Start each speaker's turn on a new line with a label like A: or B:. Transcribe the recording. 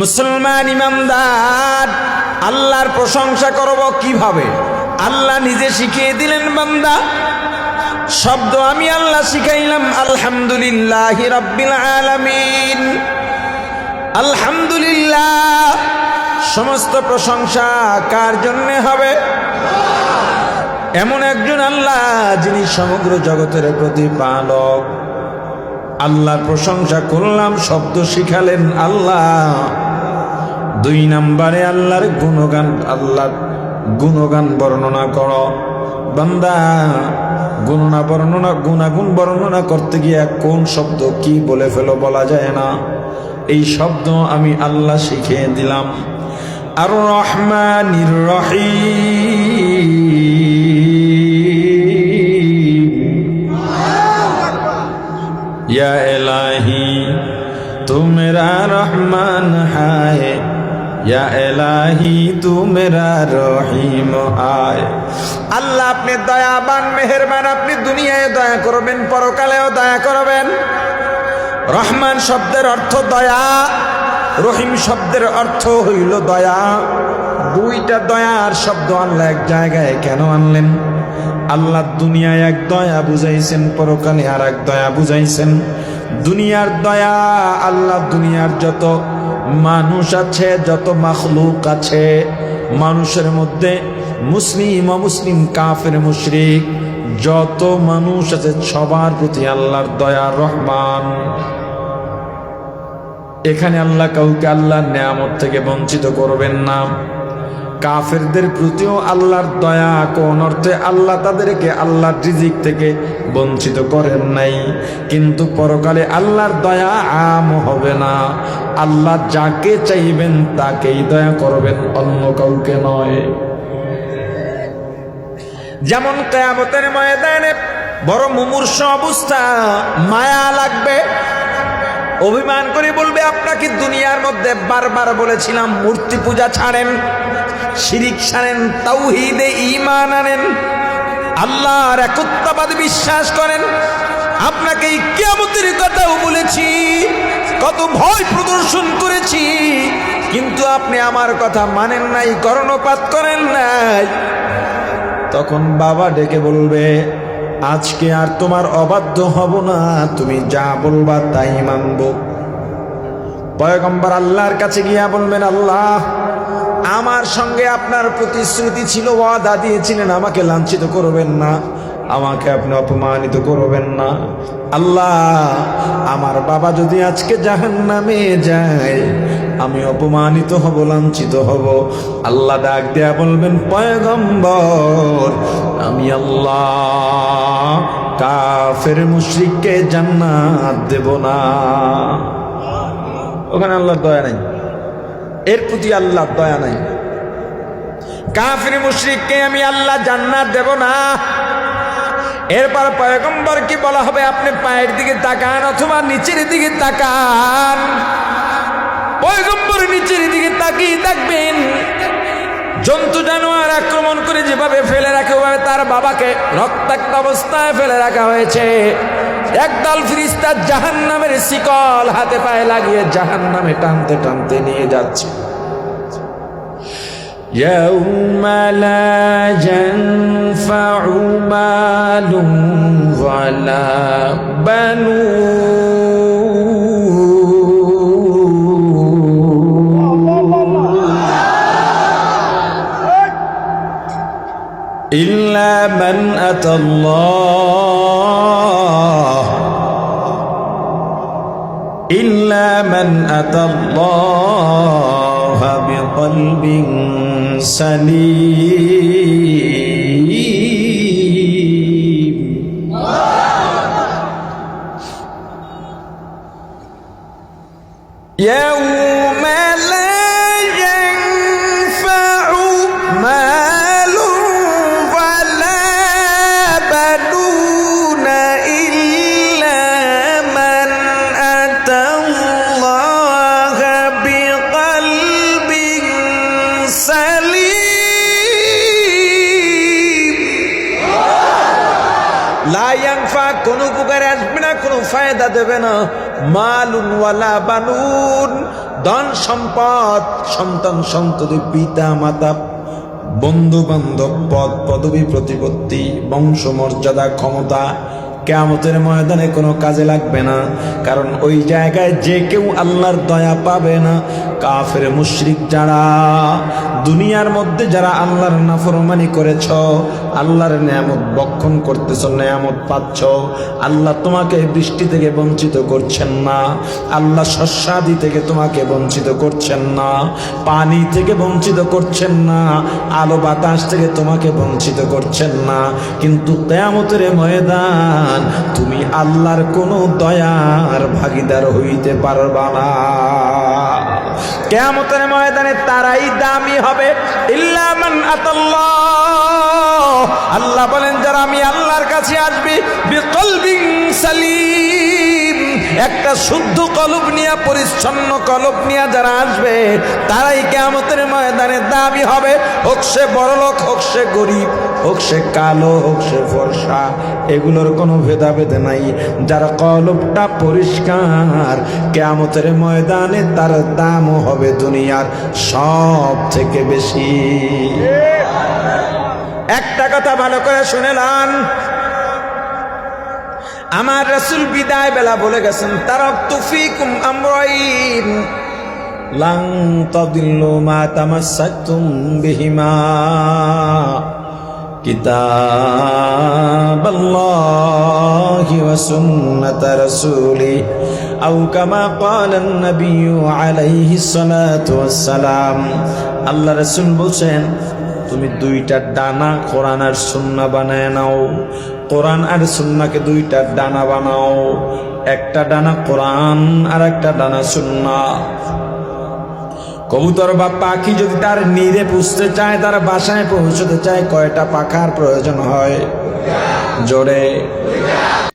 A: মুসলমান ইমানদার আল্লাহর প্রশংসা করব কিভাবে? আল্লাহ নিজে শিখিয়ে দিলেন, বান্দা শব্দ আমি আল্লাহ শিখাইলাম, আলহামদুলিল্লাহি রাব্বিল আলামিন। আলহামদুলিল্লাহ, সমস্ত প্রশংসা কার জন্য হবে? এমন একজন আল্লাহ যিনি সমগ্র জগতের প্রতিপালক। আল্লাহর প্রশংসা করলাম, শব্দ শিখালেন আল্লাহ। 2 নম্বরে আল্লাহর গুণগান বর্ণনা করো। বান্দা গুণাগুণ বর্ণনা করতে গিয়ে কোন শব্দ কি বলে ফেলো বলা যায় না। এই শব্দ আমি আল্লাহ শিখিয়ে দিলাম। আর রহমানির রহিম, या इलाही तू मेरा रहमान है, या इलाही तू मेरा रहीम है। আল্লাহ আপনি দয়াবান মেহেরবান, আপনি দুনিয়ায় দয়া করবেন, পরকালেও দয়া করবেন। রহমান শব্দের অর্থ দয়া, রহিম শব্দের অর্থ হইল দয়া। 2টা দয়ার শব্দ আল্লাহ এক জায়গায় কেন আনলেন? আল্লাহ দুনিয়ায় এক দয়া বুঝাইছেন, পরকালে আর এক দয়া বুঝাইছেন। দুনিয়ার দয়া আল্লাহ দুনিয়ার যত মানুষ আছে, যত মাখলুক আছে, মানুষের মধ্যে মুসলিম অমুসলিম, কাফের মুশরিক, যত মানুষ আছে সবার প্রতি আল্লাহর দয়া রহমান। এখানে আল্লাহ কাউকে আল্লাহর নেয়ামত থেকে বঞ্চিত করবেন না। কাফেরদের প্রতিও আল্লাহর দয়া, কোন অর্থে? আল্লাহ তাদেরকে আল্লাহর রিজিক থেকে বঞ্চিত করেন নাই। কিন্তু পরকালে আল্লাহর দয়া আম হবে না। আল্লাহ যাকে চাইবেন তাকেই দয়া করবেন, অন্য কাউকে নয়। যেমন কিয়ামতের ময়দানে বড় মুমূর্ষ অবস্থা, মায়া লাগবে, অভিমান করে বলবে, আপনাকে দুনিয়ার মধ্যে বারবার বলেছিলাম মূর্তি পূজা ছাড়েন, শিরিক ছাড়েন, তাওহীদে ঈমান আনেন, আল্লাহর একত্ববাদ বিশ্বাস করেন। আপনাকে এই কিয়ামতের কথাও বলেছি, কত ভয় প্রদর্শন করেছি, কিন্তু আপনি আমার কথা মানেন নাই, কর্ণপাত করেন নাই। তখন বাবা ডেকে বলবে, আজকে আর তোমার অবাধ্য হব না, তুমি যা বলবা তাই মানব। পয়গম্বর আল্লাহর কাছে গিয়া বলবেন, আল্লাহ আমার সঙ্গে আপনার প্রতিশ্রুতি ছিল, ওয়াদা দিয়েছিলেন আমাকে লাঞ্ছিত করবেন না, আমাকে আপনি অপমানিত করবেন না। আল্লাহ আমার বাবা যদি আজকে জাহান্নামে যায়, আমি অপমানিত হব, লাঞ্ছিত হব। আল্লাহ ডাক দেয়া বলবেন, পয়গম্বর আমি আল্লাহ কাফের মুশরিককে জান্নাত দেব না। ওখানে আল্লাহর দয়া নাই, এর প্রতি আল্লাহর দয়া নাই। কাফের মুশরিককে আমি আল্লাহ জান্নাত দেব না। এরপর পয়গম্বর কি বলা হবে? আপনি পায়ের দিকে তাকান অথবা নিচের দিকে তাকান। পয়গম্বর নিচের দিকে তাকিয়ে থাকবেন। জন্তু জানোয়ার আক্রমণ করে যেভাবে ফেলে রাখে, ওভাবে তার বাবাকে রক্তাক্ত অবস্থায় ফেলে রাখা হয়েছে। একদল ফেরেশতা জাহান্নামের শিকল হাতে পায়ে লাগিয়ে জাহান্নামে টানতে টানতে নিয়ে যাচ্ছে। يوم لا ينفع مال ولا بنون إلا من أتى الله بقلب سليم। يوم لا ينفع مال ولا بنون إلا من أتى الله بقلب سليم। ফায়দা দেবে না। মালুন ওয়ালা বানুন, ধন সম্পদ, সন্তান সন্ততি, পিতা মাতা, বন্ধু বান্ধব, পদ পদবী, প্রতিপত্তি, বংশ মর্যাদা, ক্ষমতা কিয়ামতের ময়দানে কোনো কাজে লাগবে না। কারণ ওই জায়গায় যে কেউ আল্লাহর দয়া পাবে না। কাফের মুশরিক যারা, দুনিয়ার মধ্যে যারা আল্লাহর নাফরমানি করেছ, আল্লাহর নিয়ামত ভক্ষণ করতেছ, নিয়ামত পাচ্ছ, আল্লাহ তোমাকে বৃষ্টি থেকে বঞ্চিত করছেন না, আল্লাহ শস্যাদি থেকে তোমাকে বঞ্চিত করছেন না, পানি থেকে বঞ্চিত করছেন না, আলো বাতাস থেকে তোমাকে বঞ্চিত করছেন না। কিন্তু কিয়ামতের ময়দান তুমি আল্লাহর কোনো দয়ার ভাগীদার হইতে পারবা না। কিয়ামতের ময়দানে তারাই দামি হবে, ইল্লা মান আতাল্লাহ। আল্লাহ বলেন যারা আমি আল্লাহর কাছে আসবে, বিকলবিন সালিম, একটা শুদ্ধ কলব নিয়ে, পরিচ্ছন্ন কলব নিয়ে যারা আসবে, তারাই কিয়ামতের ময়দানে দামি হবে। হোক সে বড়লোক, হোক সে গরিব, হোক সে কালো, হোক সে ফর্সা, এগুলোর কোনো ভেদাভেদ নাই। যার কলবটা পরিষ্কার, কিয়ামতের ময়দানে তার দাম হবে দুনিয়ার সব থেকে বেশি। একটা কথা ভালো করে শুনে নেন, আমার রাসূল বিদায় বেলা বলে গেছেন, তারাকতু ফীকুম আমরাইন লান তাদিল্লু মা তামাসসাকতুম বিহিমা, কিতাবাল্লাহি ওয়া সুন্নাত রাসূলি আও কামা ক্বালা an-নাবিয়্যু আলাইহিস সালাতু ওয়াস সালাম। আল্লাহ রাসূল বলেন, তুমি দুইটা ডানা কোরআন আর সুন্নাহ বানায় নাও। কোরআন আর সুন্নাহকে দুইটা ডানা বানাও, একটা ডানা কোরআন আর একটা ডানা সুন্নাহ। কবুতর বা পাখি যদি তার নীড়ে পুষতে চায়, তার বাসায় পৌঁছতে চায়, কয়টা পাখার প্রয়োজন হয়? জোরে।